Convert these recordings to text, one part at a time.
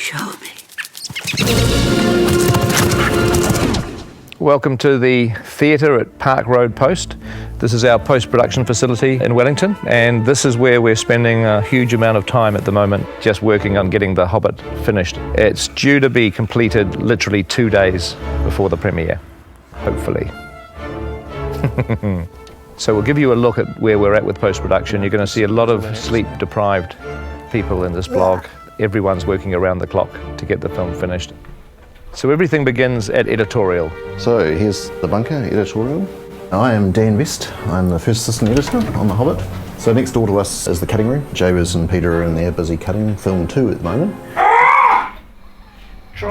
Show me. Welcome to the theatre at Park Road Post. This is our post-production facility in Wellington, and this is where we're spending a huge amount of time at the moment just working on getting The Hobbit finished. It's due to be completed literally 2 days before the premiere, hopefully. So we'll give you a look at where we're at with post-production. You're going to see a lot of sleep-deprived people in this vlog. Everyone's working around the clock to get the film finished. So everything begins at Editorial. So here's the bunker, Editorial. I am Dan Best. I'm the first assistant editor on The Hobbit. So next door to us is the cutting room. Jabez and Peter are in there busy cutting film 2 at the moment.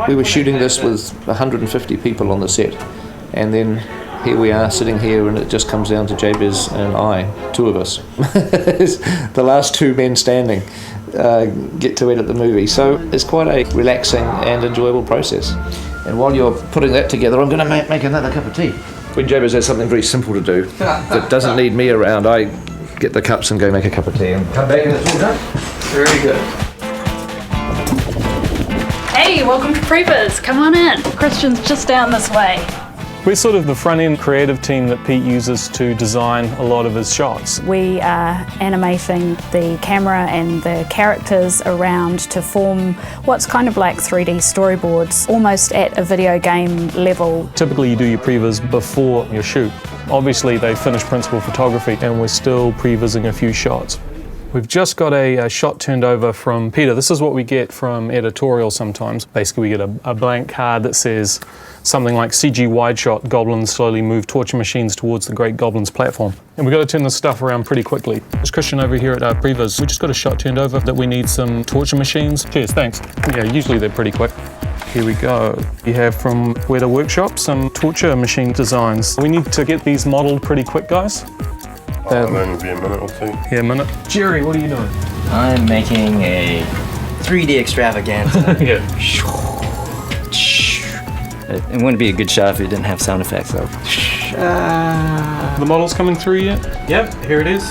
We were shooting this with 150 people on the set, and then here we are sitting here, and it just comes down to Jabez and I, 2 of us. The last 2 men standing get to edit the movie. So it's quite a relaxing and enjoyable process. And while you're putting that together, I'm going to make another cup of tea. When Jabez has something very simple to do that doesn't need me around, I get the cups and go make a cup of tea and come back and it's all done. Very good. Hey, welcome to Previs. Come on in. Christian's just down this way. We're sort of the front-end creative team that Pete uses to design a lot of his shots. We are animating the camera and the characters around to form what's kind of like 3D storyboards, almost at a video game level. Typically you do your previs before your shoot. Obviously they finish principal photography and we're still prevising a few shots. We've just got a shot turned over from Peter. This is what we get from Editorial sometimes. Basically we get a blank card that says something like CG wide shot, goblins slowly move torture machines towards the Great Goblin's platform. And we've got to turn this stuff around pretty quickly. There's Christian over here at our previs. We just got a shot turned over that we need some torture machines. Cheers, thanks. Yeah, usually they're pretty quick. Here we go. We have from Weta Workshop some torture machine designs. We need to get these modeled pretty quick, guys. It'll only be a minute or 2. Yeah, a minute. Jerry, what are you doing? I'm making a 3D extravaganza. Yeah. It wouldn't be a good shot if it didn't have sound effects though. The model's coming through yet? Yep, here it is.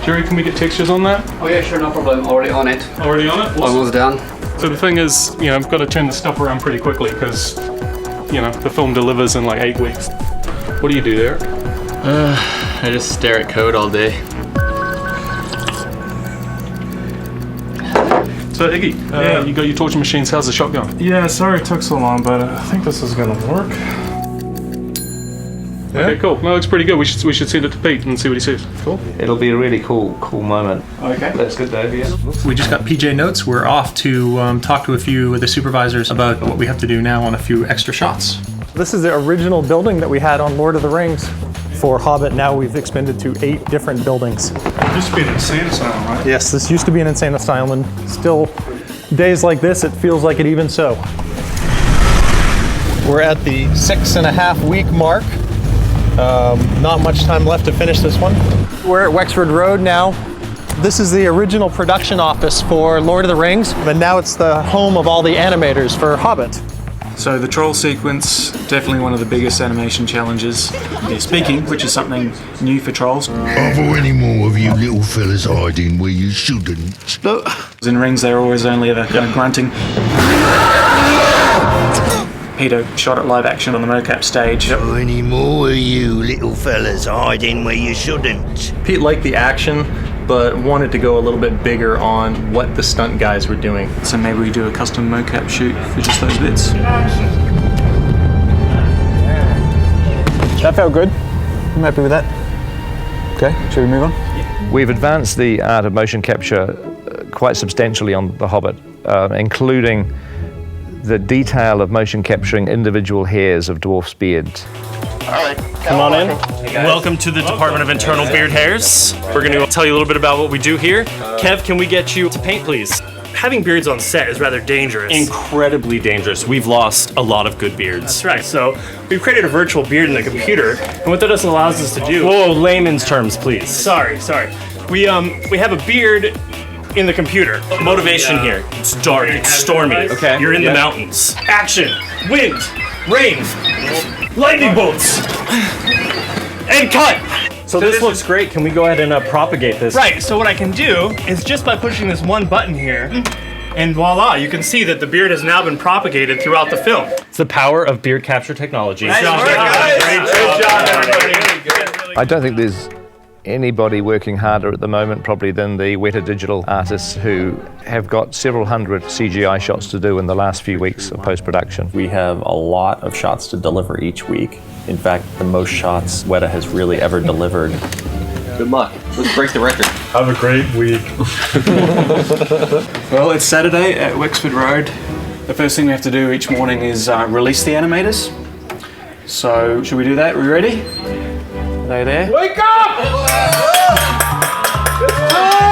Jerry, can we get textures on that? Oh yeah, sure, no problem. Already on it. Already on it? Almost done. So the thing is, you know, I've got to turn the stuff around pretty quickly because, you know, the film delivers in like 8 weeks. What do you do there? I just stare at code all day. So Iggy, you got your torture machines. How's the shot going? Yeah, sorry it took so long, but I think this is gonna work. Yeah? Okay, cool. No, it looks pretty good. We should send it to Pete and see what he says. Cool. It'll be a really cool moment. Okay. That's good, Dave, yeah. We just got PJ notes. We're off to talk to a few of the supervisors about what we have to do now on a few extra shots. This is the original building that we had on Lord of the Rings. For Hobbit, now we've expanded to 8 different buildings. It used to be an insane asylum, right? Yes, this used to be an insane asylum, and still, days like this, it feels like it even so. We're at the 6.5 week mark. Not much time left to finish this one. We're at Wexford Road now. This is the original production office for Lord of the Rings, but now it's the home of all the animators for Hobbit. So the troll sequence, definitely one of the biggest animation challenges. They're speaking, which is something new for trolls. Are there any more of you little fellas hiding where you shouldn't? No. In Rings, they're always only ever kind of grunting. Peter shot it live action on the mocap stage. Are any more of you little fellas hiding where you shouldn't? Pete liked the action, but wanted to go a little bit bigger on what the stunt guys were doing. So maybe we do a custom mocap shoot for just those bits. That felt good. I'm happy with that. Okay, should we move on? We've advanced the art of motion capture quite substantially on The Hobbit, including the detail of motion capturing individual hairs of dwarfs' beards. Come on in. Welcome to the Department of Internal Beard Hairs. We're going to tell you a little bit about what we do here. Kev, can we get you to paint, please? Having beards on set is rather dangerous. Incredibly dangerous. We've lost a lot of good beards. That's right. So we've created a virtual beard in the computer, and what that allows us to do... Whoa, layman's terms, please. Sorry. We have a beard in the computer. Motivation here. It's dark, it's stormy. Okay. You're in the mountains. Action, wind, rain, lightning bolts, and cut. So this looks great. Can we go ahead and propagate this? Right, so what I can do is just by pushing this one button here, And voila, you can see that the beard has now been propagated throughout the film. It's the power of beard capture technology. Great job, everybody. I don't think there's anybody working harder at the moment probably than the Weta Digital artists who have got several hundred CGI shots to do in the last few weeks of post-production. We have a lot of shots to deliver each week. In fact, the most shots Weta has really ever delivered. Good luck. Let's break the record. Have a great week. Well, it's Saturday at Wexford Road. The first thing we have to do each morning is release the animators. So, should we do that? Are we ready? Are they there? Wake up!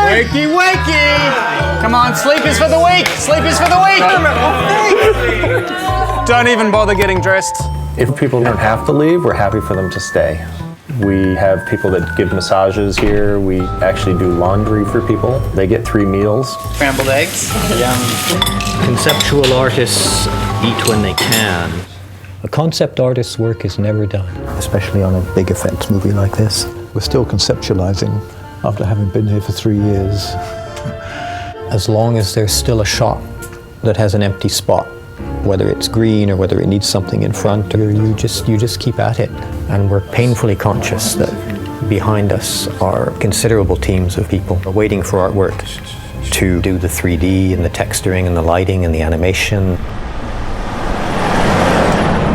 Wakey, wakey! Come on, sleep is for the week! Sleep is for the week! Don't even bother getting dressed. If people don't have to leave, we're happy for them to stay. We have people that give massages here. We actually do laundry for people. They get 3 meals. Scrambled eggs. Yum. Conceptual artists eat when they can. A concept artist's work is never done. Especially on a big effects movie like this. We're still conceptualizing after having been here for 3 years. As long as there's still a shot that has an empty spot, whether it's green or whether it needs something in front, or you just keep at it. And we're painfully conscious that behind us are considerable teams of people waiting for artwork to do the 3D and the texturing and the lighting and the animation.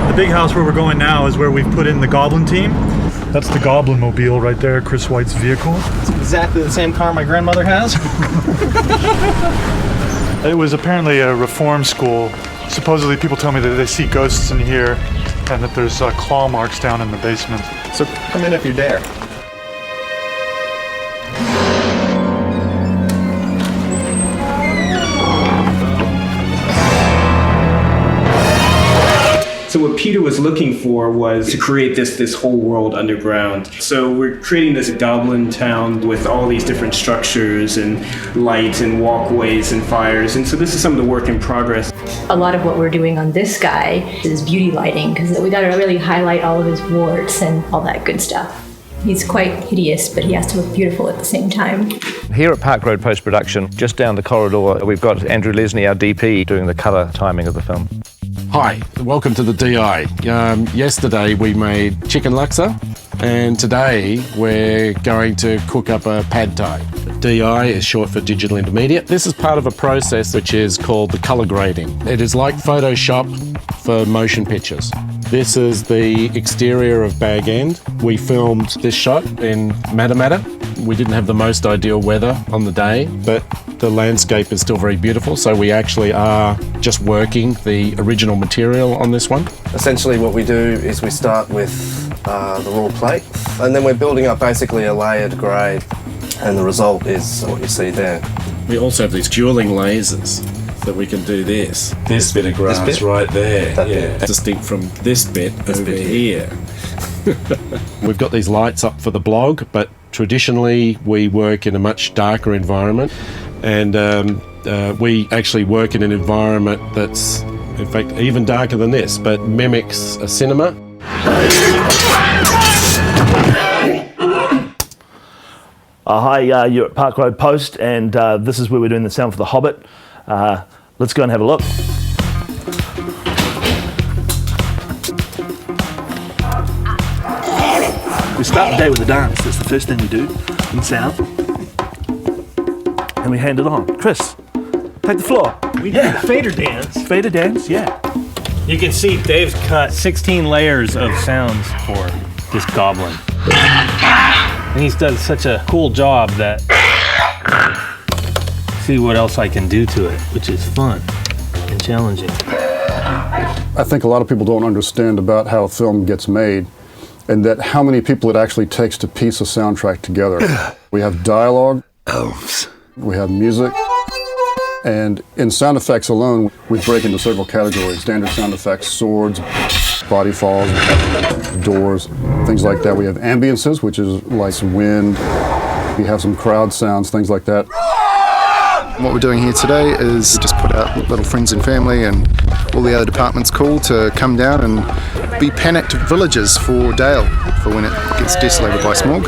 The big house where we're going now is where we've put in the Goblin team. That's the Goblin mobile right there, Chris White's vehicle. It's exactly the same car my grandmother has. It was apparently a reform school. Supposedly people tell me that they see ghosts in here and that there's claw marks down in the basement. So come in if you dare. So what Peter was looking for was to create this whole world underground. So we're creating this goblin town with all these different structures and lights and walkways and fires. And so this is some of the work in progress. A lot of what we're doing on this guy is beauty lighting, because we got to really highlight all of his warts and all that good stuff. He's quite hideous, but he has to look beautiful at the same time. Here at Park Road Post-Production, just down the corridor, we've got Andrew Lesney, our DP, doing the colour timing of the film. Hi, welcome to the DI. Yesterday we made chicken laksa, and today we're going to cook up a pad thai. DI is short for digital intermediate. This is part of a process which is called the colour grading. It is like Photoshop for motion pictures. This is the exterior of Bag End. We filmed this shot in Matamata. We didn't have the most ideal weather on the day, but the landscape is still very beautiful, so we actually are just working the original material on this one. Essentially what we do is we start with the raw plate, and then we're building up basically a layered grade, and the result is what you see there. We also have these dueling lasers that we can do this. This bit of grass right there, distinct from this bit over here. We've got these lights up for the blog, but traditionally we work in a much darker environment, and we actually work in an environment that's in fact even darker than this, but mimics a cinema. Hi, you're at Park Road Post, and this is where we're doing the sound for The Hobbit. Let's go and have a look. We start the day with a dance. That's the first thing we do in sound. And we hand it on. Chris, take the floor. We did the fader dance. Fader dance, yeah. You can see Dave's cut 16 layers of sounds for this goblin. And he's done such a cool job that see what else I can do to it, which is fun and challenging. I think a lot of people don't understand about how a film gets made, and that how many people it actually takes to piece a soundtrack together. We have dialogue, we have music, and in sound effects alone, we break into several categories. Standard sound effects, swords, body falls, doors, things like that. We have ambiences, which is like some wind. We have some crowd sounds, things like that. What we're doing here today is just put out little friends and family and all the other departments call to come down and be panicked villagers for Dale for when it gets desolated by smog.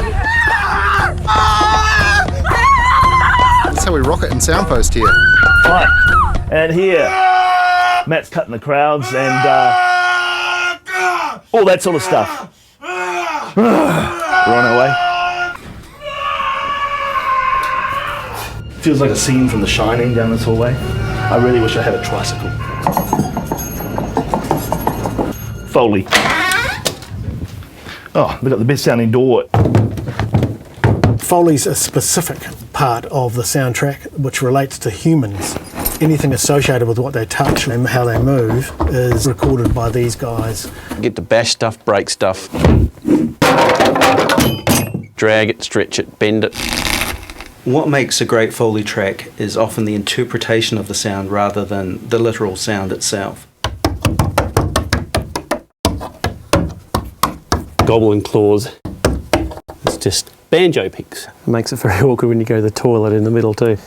That's how we rock it in Soundpost here. Right. And here, Matt's cutting the crowds and all that sort of stuff. We're on our way. Feels like a scene from The Shining down this hallway. I really wish I had a tricycle. Foley. Oh, they've got the best sounding door. Foley's a specific part of the soundtrack which relates to humans. Anything associated with what they touch and how they move is recorded by these guys. Get to bash stuff, break stuff, drag it, stretch it, bend it. What makes a great Foley track is often the interpretation of the sound rather than the literal sound itself. Goblin claws. It's just banjo picks. It makes it very awkward when you go to the toilet in the middle too.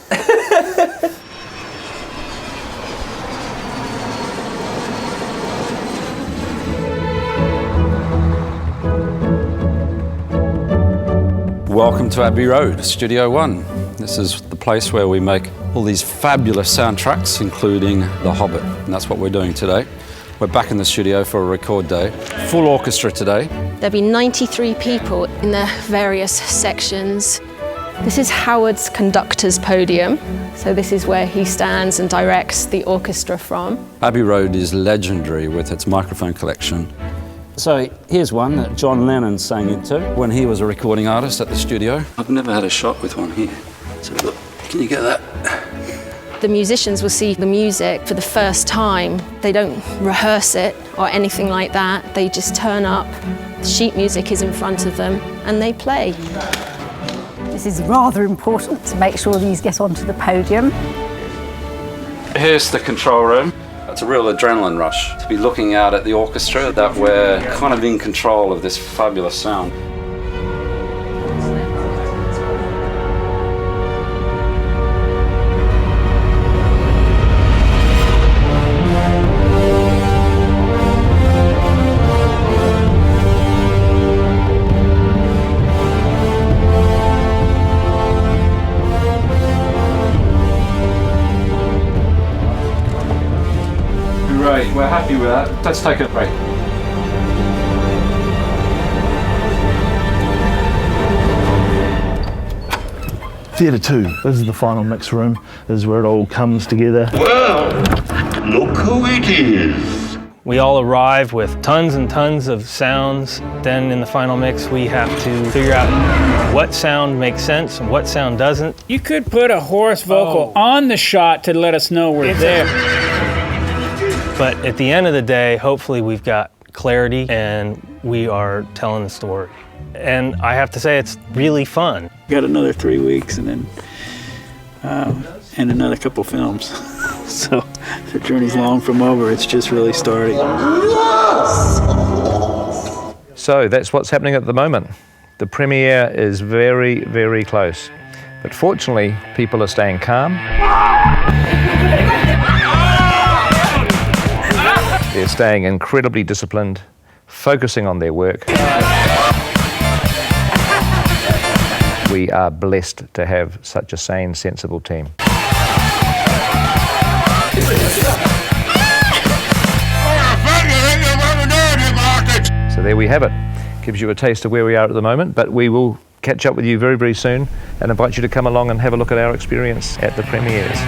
Welcome to Abbey Road, Studio One. This is the place where we make all these fabulous soundtracks, including The Hobbit, and that's what we're doing today. We're back in the studio for a record day. Full orchestra today. There'll be 93 people in the various sections. This is Howard's conductor's podium, so this is where he stands and directs the orchestra from. Abbey Road is legendary with its microphone collection. So here's one that John Lennon sang into when he was a recording artist at the studio. I've never had a shot with one here. So look, can you get that? The musicians will see the music for the first time. They don't rehearse it or anything like that. They just turn up, the sheet music is in front of them, and they play. This is rather important to make sure these get onto the podium. Here's the control room. It's a real adrenaline rush to be looking out at the orchestra that we're kind of in control of this fabulous sound. Great, we're happy with that. Let's take a break. Theatre 2, this is the final mix room. This is where it all comes together. Well, look who it is. We all arrive with tons and tons of sounds. Then in the final mix, we have to figure out what sound makes sense and what sound doesn't. You could put a hoarse vocal on the shot to let us know we're there. But at the end of the day, hopefully we've got clarity and we are telling the story. And I have to say, it's really fun. Got another 3 weeks and then and another couple films. So the journey's long from over, it's just really starting. So that's what's happening at the moment. The premiere is very, very close. But fortunately, people are staying calm. They're staying incredibly disciplined, focusing on their work. We are blessed to have such a sane, sensible team. So there we have it. Gives you a taste of where we are at the moment, but we will catch up with you very, very soon and invite you to come along and have a look at our experience at the premieres.